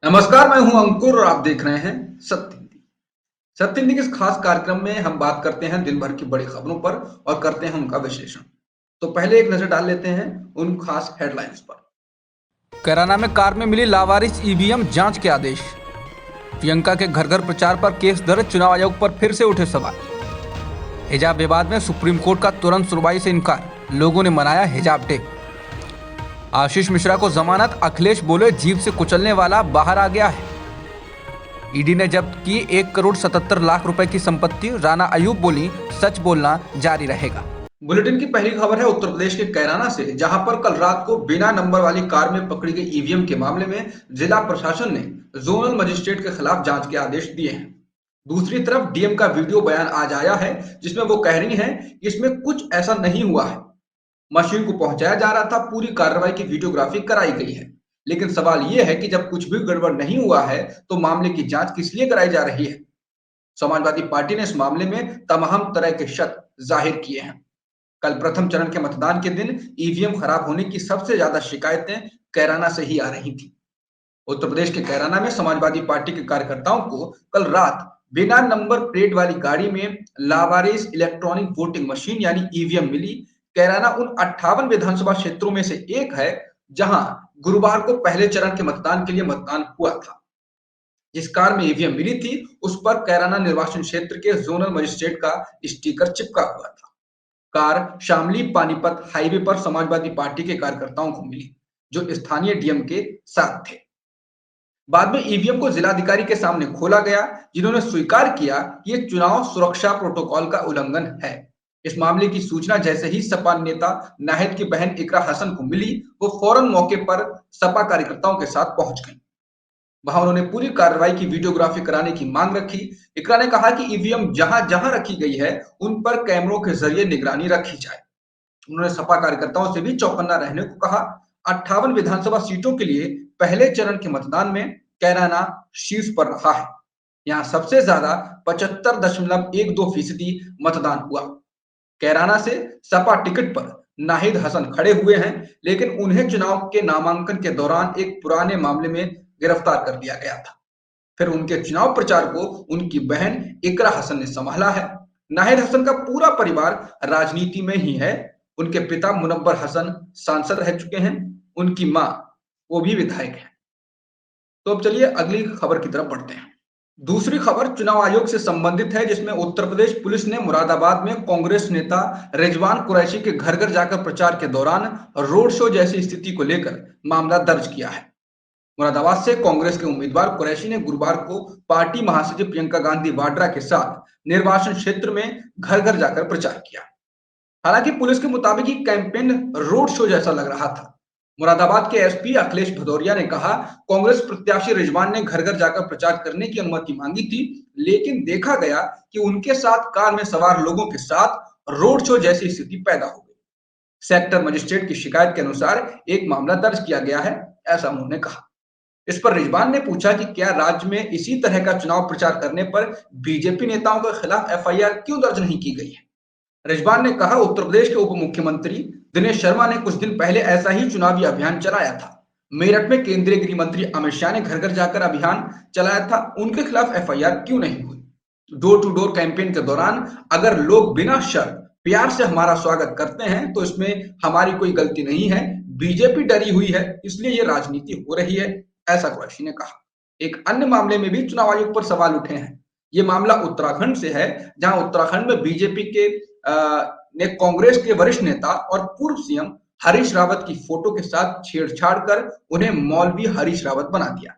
नमस्कार, मैं हूं अंकुर और आप देख रहे हैं सत्य हिंदी। सत्य हिंदी के इस खास कार्यक्रम में हम बात करते हैं दिन भर की बड़ी खबरों पर और करते हैं उनका विश्लेषण। तो पहले एक नजर डाल लेते हैं उन खास हेडलाइंस पर। कैराना में कार में मिली लावारिस ईवीएम जांच के आदेश। प्रियंका के घर घर प्रचार पर केस दर्ज, चुनाव आयोग पर फिर से उठे सवाल। हिजाब विवाद में सुप्रीम कोर्ट का तुरंत सुनवाई से इनकार, लोगों ने मनाया हिजाब डे। आशीष मिश्रा को जमानत, अखिलेश बोले जीप से कुचलने वाला बाहर आ गया है। ईडी ने जब्त की 1,77,00,000 रुपए की संपत्ति, राना अयूब बोली सच बोलना जारी रहेगा। बुलेटिन की पहली खबर है उत्तर प्रदेश के कैराना से, जहां पर कल रात को बिना नंबर वाली कार में पकड़ी गई ईवीएम के मामले में जिला प्रशासन ने जोनल मजिस्ट्रेट के खिलाफ जांच के आदेश दिए हैं। दूसरी तरफ डीएम का वीडियो बयान आज आया है, जिसमें वो कह रही हैं कि इसमें कुछ ऐसा नहीं हुआ है, मशीन को पहुंचाया जा रहा था, पूरी कार्रवाई की वीडियोग्राफी कराई गई है। लेकिन सवाल यह है कि जब कुछ भी गड़बड़ नहीं हुआ है तो मामले की जांच किस लिए कराई जा रही है। समाजवादी पार्टी ने इस मामले में तमाम तरह के शक जाहिर किए हैं। कल प्रथम चरण के मतदान के दिन ईवीएम खराब होने की सबसे ज्यादा शिकायतें कैराना से ही आ रही थी। उत्तर प्रदेश के कैराना में समाजवादी पार्टी के कार्यकर्ताओं को कल रात बिना नंबर प्लेट वाली गाड़ी में लावारिस इलेक्ट्रॉनिक वोटिंग मशीन यानी ईवीएम मिली। कैराना उन 58 विधानसभा क्षेत्रों में से एक है जहां गुरुवार को पहले चरण के मतदान के लिए मतदान हुआ था। जिस कार में ईवीएम मिली थी उस पर कैराना निर्वाचन क्षेत्र के जोनल मजिस्ट्रेट का स्टिकर चिपका हुआ था। कार शामली पानीपत हाईवे पर समाजवादी पार्टी के कार्यकर्ताओं को मिली, जो स्थानीय डीएम के साथ थे। बाद में ईवीएम को जिलाधिकारी के सामने खोला गया, जिन्होंने स्वीकार किया कि यह चुनाव सुरक्षा प्रोटोकॉल का उल्लंघन है। इस मामले की सूचना जैसे ही सपा नेता नाहिद की बहन इकरा हसन को मिली, वो फौरन मौके पर सपा कार्यकर्ताओं के साथ पहुंच गई। वहां उन्होंने पूरी कार्रवाई की वीडियोग्राफी कराने की मांग रखी। इकरा ने कहा कि ईवीएम जहां जहां रखी गई है उन पर कैमरों के जरिए निगरानी रखी जाए। उन्होंने सपा कार्यकर्ताओं से भी चौकन्ना रहने को कहा। 58 विधानसभा सीटों के लिए पहले चरण के मतदान में कैराना शीर्ष पर रहा है। यहाँ सबसे ज्यादा 75.12% मतदान हुआ। कैराना से सपा टिकट पर नाहिद हसन खड़े हुए हैं, लेकिन उन्हें चुनाव के नामांकन के दौरान एक पुराने मामले में गिरफ्तार कर लिया गया था। फिर उनके चुनाव प्रचार को उनकी बहन इकरा हसन ने संभाला है। नाहिद हसन का पूरा परिवार राजनीति में ही है। उनके पिता मुनव्वर हसन सांसद रह चुके हैं, उनकी मां वो भी विधायक है। तो अब चलिए अगली खबर की तरफ बढ़ते हैं। दूसरी खबर चुनाव आयोग से संबंधित है, जिसमें उत्तर प्रदेश पुलिस ने मुरादाबाद में कांग्रेस नेता रिजवान कुरैशी के घर घर जाकर प्रचार के दौरान रोड शो जैसी स्थिति को लेकर मामला दर्ज किया है। मुरादाबाद से कांग्रेस के उम्मीदवार कुरैशी ने गुरुवार को पार्टी महासचिव प्रियंका गांधी वाड्रा के साथ निर्वाचन क्षेत्र में घर घर जाकर प्रचार किया। हालांकि पुलिस के मुताबिक ये कैंपेन रोड शो जैसा लग रहा था। मुरादाबाद के एसपी अखिलेश भदौरिया ने कहा, कांग्रेस प्रत्याशी रिजवान ने घर घर जाकर प्रचार करने की अनुमति मांगी थी, लेकिन देखा गया कि उनके साथ कार में सवार लोगों के साथ रोड शो जैसी स्थिति पैदा हो गई। सेक्टर मजिस्ट्रेट की शिकायत के अनुसार एक मामला दर्ज किया गया है, ऐसा उन्होंने कहा। इस पर रिजवान ने पूछा कि क्या राज्य में इसी तरह का चुनाव प्रचार करने पर बीजेपी नेताओं के खिलाफ एफआईआर क्यों दर्ज नहीं की गई है। रिजवान ने कहा, उत्तर प्रदेश के उप मुख्यमंत्री दिनेश शर्मा ने कुछ दिन पहले ऐसा ही चुनावी अभियान चलाया था। मेरठ में केंद्रीय गृह मंत्री अमित शाह ने घर घर जाकर अभियान चलाया था, उनके खिलाफ एफआईआर क्यों नहीं हुई। डोर टू डोर कैंपेन के दौरान अगर लोग बिना शर्त प्यार से हमारा स्वागत करते हैं तो इसमें हमारी कोई गलती नहीं है। बीजेपी डरी हुई है, इसलिए ये राजनीति हो रही है, ऐसा कुरैशी ने कहा। एक अन्य मामले में भी चुनाव आयोग पर सवाल उठे हैं। ये मामला उत्तराखंड से है, जहां उत्तराखंड में बीजेपी के ने कांग्रेस के वरिष्ठ नेता और पूर्व सीएम हरीश रावत की फोटो के साथ छेड़छाड़ कर उन्हें मौलवी हरीश रावत बना दिया।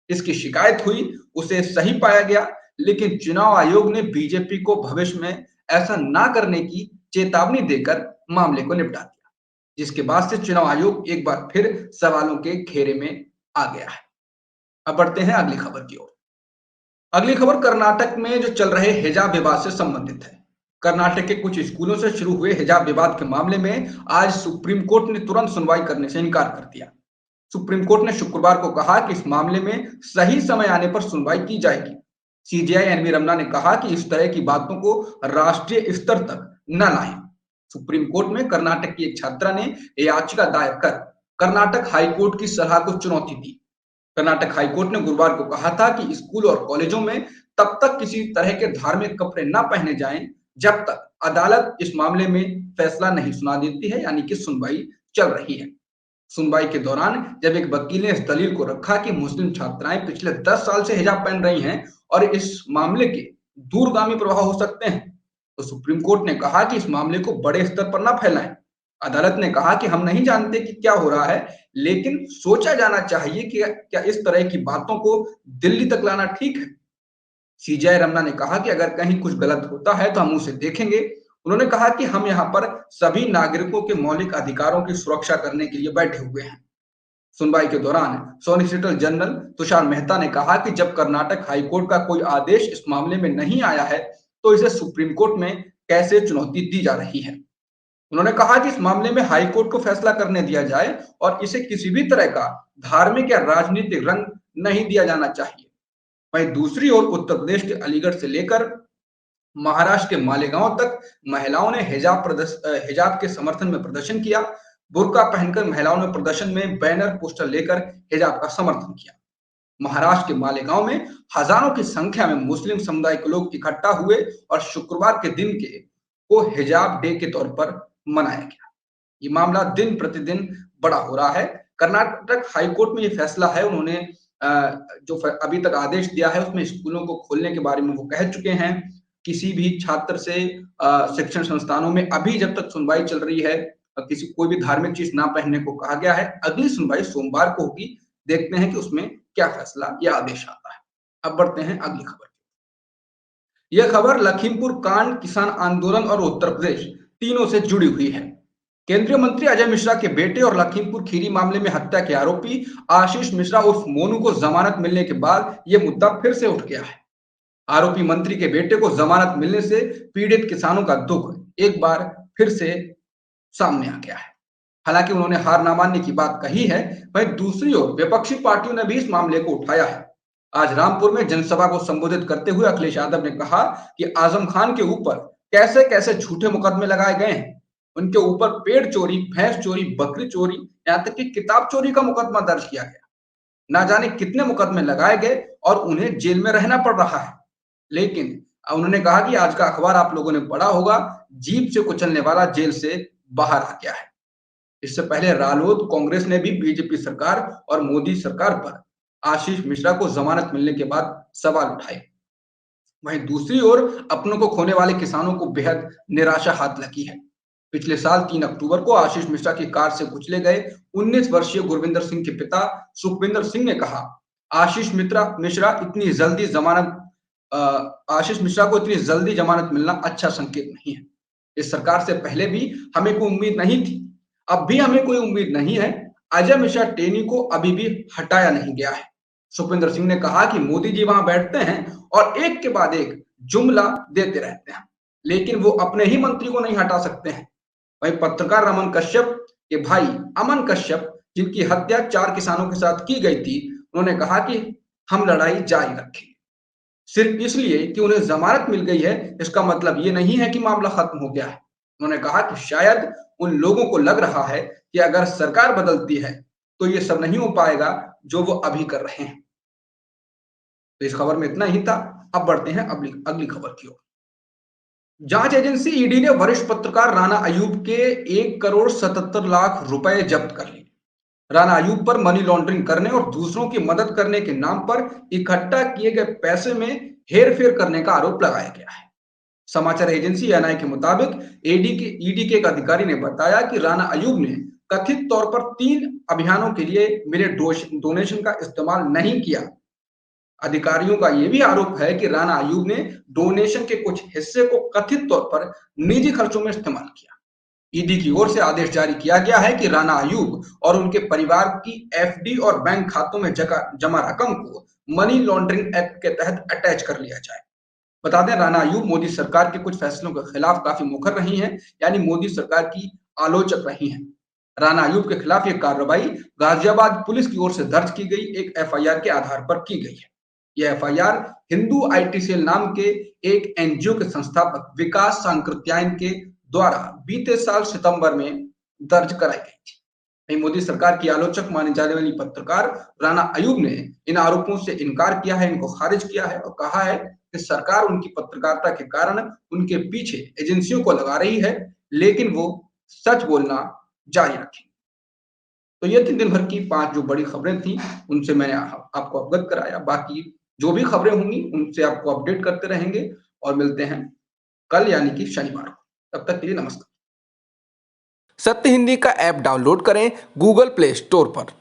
इसकी शिकायत हुई, उसे सही पाया गया, लेकिन चुनाव आयोग ने बीजेपी को भविष्य में ऐसा ना करने की चेतावनी देकर मामले को निपटा दिया, जिसके बाद से चुनाव आयोग एक बार फिर सवालों के घेरे में आ गया है। अब बढ़ते हैं अगली खबर की ओर। अगली खबर कर्नाटक में जो चल रहे हिजाब विवाद से संबंधित है। कर्नाटक के कुछ स्कूलों से शुरू हुए हिजाब विवाद के मामले में आज सुप्रीम कोर्ट ने तुरंत सुनवाई करने से इनकार कर दिया। सुप्रीम कोर्ट ने शुक्रवार को कहा कि इस मामले में सही समय आने पर सुनवाई की जाएगी। सीजेआई एनवी रमना ने कहा कि इस तरह की बातों को राष्ट्रीय स्तर तक न लाएं। सुप्रीम कोर्ट में कर्नाटक की एक छात्रा ने याचिका दायर कर कर्नाटक हाईकोर्ट की सलाह को चुनौती दी। कर्नाटक हाईकोर्ट ने गुरुवार को कहा था कि स्कूल और कॉलेजों में तब तक किसी तरह के धार्मिक कपड़े न पहने जाएं जब तक अदालत इस मामले में फैसला नहीं सुना देती है, यानी कि सुनवाई चल रही है। सुनवाई के दौरान जब एक वकील ने इस दलील को रखा कि मुस्लिम छात्राएं पिछले 10 साल से हिजाब पहन रही हैं और इस मामले के दूरगामी प्रभाव हो सकते हैं, तो सुप्रीम कोर्ट ने कहा कि इस मामले को बड़े स्तर पर न फैलाएं। अदालत ने कहा कि हम नहीं जानते कि क्या हो रहा है, लेकिन सोचा जाना चाहिए कि क्या इस तरह की बातों को दिल्ली तक लाना ठीक है। सीजेआई रमना ने कहा कि अगर कहीं कुछ गलत होता है तो हम उसे देखेंगे। उन्होंने कहा कि हम यहाँ पर सभी नागरिकों के मौलिक अधिकारों की सुरक्षा करने के लिए बैठे हुए हैं। सुनवाई के दौरान सॉलिसिटर जनरल तुषार मेहता ने कहा कि जब कर्नाटक हाईकोर्ट का कोई आदेश इस मामले में नहीं आया है, तो इसे सुप्रीम कोर्ट में कैसे चुनौती दी जा रही है। उन्होंने कहा कि इस मामले में हाईकोर्ट को फैसला करने दिया जाए और इसे किसी भी तरह का धार्मिक या राजनीतिक रंग नहीं दिया जाना चाहिए। वहीं दूसरी ओर उत्तर प्रदेश के अलीगढ़ से लेकर महाराष्ट्र के मालेगांव तक महिलाओं ने हिजाब के समर्थन में प्रदर्शन किया। बुर्का पहनकर महिलाओं ने प्रदर्शन में बैनर पोस्टर लेकर हिजाब का समर्थन किया। महाराष्ट्र के मालेगांव में हजारों की संख्या में मुस्लिम समुदाय के लोग इकट्ठा हुए और शुक्रवार के दिन को हिजाब डे के तौर पर मनाया गया। ये मामला दिन प्रतिदिन बड़ा हो रहा है। कर्नाटक हाईकोर्ट में ये फैसला है, उन्होंने जो अभी तक आदेश दिया है उसमें स्कूलों को खोलने के बारे में वो कह चुके हैं। किसी भी छात्र से शिक्षण संस्थानों में अभी जब तक सुनवाई चल रही है, किसी कोई भी धार्मिक चीज ना पहनने को कहा गया है। अगली सुनवाई सोमवार को होगी। देखते हैं कि उसमें क्या फैसला या आदेश आता है। अब बढ़ते हैं अगली खबर। यह खबर लखीमपुर कांड, किसान आंदोलन और उत्तर प्रदेश तीनों से जुड़ी हुई है। केंद्रीय मंत्री अजय मिश्रा के बेटे और लखीमपुर खीरी मामले में हत्या के आरोपी आशीष मिश्रा उर्फ मोनू को जमानत मिलने के बाद यह मुद्दा फिर से उठ गया है। आरोपी मंत्री के बेटे को जमानत मिलने से पीड़ित किसानों का दुख एक बार फिर से सामने आ गया है। हालांकि उन्होंने हार ना मानने की बात कही है, वहीं दूसरी ओर विपक्षी पार्टियों ने भी इस मामले को उठाया है। आज रामपुर में जनसभा को संबोधित करते हुए अखिलेश यादव ने कहा कि आजम खान के ऊपर कैसे कैसे झूठे मुकदमे लगाए गए हैं। उनके ऊपर पेड़ चोरी, भैंस चोरी, बकरी चोरी, यहाँ तक कि किताब चोरी का मुकदमा दर्ज किया गया। ना जाने कितने मुकदमे लगाए गए और उन्हें जेल में रहना पड़ रहा है। लेकिन उन्होंने कहा कि आज का अखबार आप लोगों ने पढ़ा होगा, जीप से कुचलने वाला जेल से बाहर आ गया है। इससे पहले रालोद कांग्रेस ने भी बीजेपी सरकार और मोदी सरकार पर आशीष मिश्रा को जमानत मिलने के बाद सवाल उठाए। वहीं दूसरी ओर अपनों को खोने वाले किसानों को बेहद निराशा हाथ लगी है। पिछले साल 3 अक्टूबर को आशीष मिश्रा की कार से कुचले गए 19 वर्षीय गुरविंदर सिंह के पिता सुखविंदर सिंह ने कहा, आशीष मिश्रा को इतनी जल्दी जमानत मिलना अच्छा संकेत नहीं है। इस सरकार से पहले भी हमें कोई उम्मीद नहीं थी, अब भी हमें कोई उम्मीद नहीं है। अजय मिश्रा टेनी को अभी भी हटाया नहीं गया है। सुखविंदर सिंह ने कहा कि मोदी जी वहां बैठते हैं और एक के बाद एक जुमला देते रहते हैं, लेकिन वो अपने ही मंत्री को नहीं हटा सकते हैं। वहीं पत्रकार रमन कश्यप के भाई अमन कश्यप, जिनकी हत्या 4 किसानों के साथ की गई थी, उन्होंने कहा कि हम लड़ाई जारी रखेंगे। सिर्फ इसलिए कि उन्हें जमानत मिल गई है, इसका मतलब ये नहीं है कि मामला खत्म हो गया है। उन्होंने कहा कि शायद उन लोगों को लग रहा है कि अगर सरकार बदलती है तो ये सब नहीं हो पाएगा जो वो अभी कर रहे हैं। तो इस खबर में इतना ही था। अब बढ़ते हैं अगली खबर की ओर। जांच एजेंसी ईडी ने वरिष्ठ पत्रकार राणा अयूब के 1,77,00,000 रुपए जब्त कर लिए। राणा अयूब पर मनी लॉन्ड्रिंग करने और दूसरों की मदद करने के नाम पर इकट्ठा किए गए पैसे में हेरफेर करने का आरोप लगाया गया है। समाचार एजेंसी एएनआई के मुताबिक ईडी के एक अधिकारी ने बताया कि राणा अयूब ने कथित तौर पर 3 अभियानों के लिए मिले डोनेशन का इस्तेमाल नहीं किया। अधिकारियों का यह भी आरोप है कि राणा अयूब ने डोनेशन के कुछ हिस्से को कथित तौर पर निजी खर्चों में इस्तेमाल किया। ईडी की ओर से आदेश जारी किया गया है कि राणा अयूब और उनके परिवार की एफडी और बैंक खातों में जमा रकम को मनी लॉन्ड्रिंग एक्ट के तहत अटैच कर लिया जाए। बता दें, राणा अयूब मोदी सरकार के कुछ फैसलों के खिलाफ काफी मुखर रही हैं, यानी मोदी सरकार की आलोचक रही हैं। राणा अयूब के खिलाफ यह कार्रवाई गाजियाबाद पुलिस की ओर से दर्ज की गई एक एफआईआर के आधार पर की गई है। यह एफआईआर हिंदू आईटी सेल नाम के एक एनजीओ के संस्थापक विकास सांकृत्यायन के द्वारा बीते साल सितंबर में दर्ज कराई गई थी। वहीं मोदी सरकार की आलोचक माने जाने वाली पत्रकार राना अयूब ने इन आरोपों से इनकार किया है, इनको खारिज किया है और कहा है कि सरकार उनकी पत्रकारिता के कारण उनके पीछे एजेंसियों को लगा रही है, लेकिन वो सच बोलना जारी रखें। तो ये थी दिन भर की 5 जो बड़ी खबरें थी, उनसे मैंने आपको अवगत कराया। बाकी जो भी खबरें होंगी, उनसे आपको अपडेट करते रहेंगे और मिलते हैं कल यानी कि शनिवार को। तब तक के लिए नमस्कार। सत्य हिंदी का ऐप डाउनलोड करें गूगल प्ले स्टोर पर।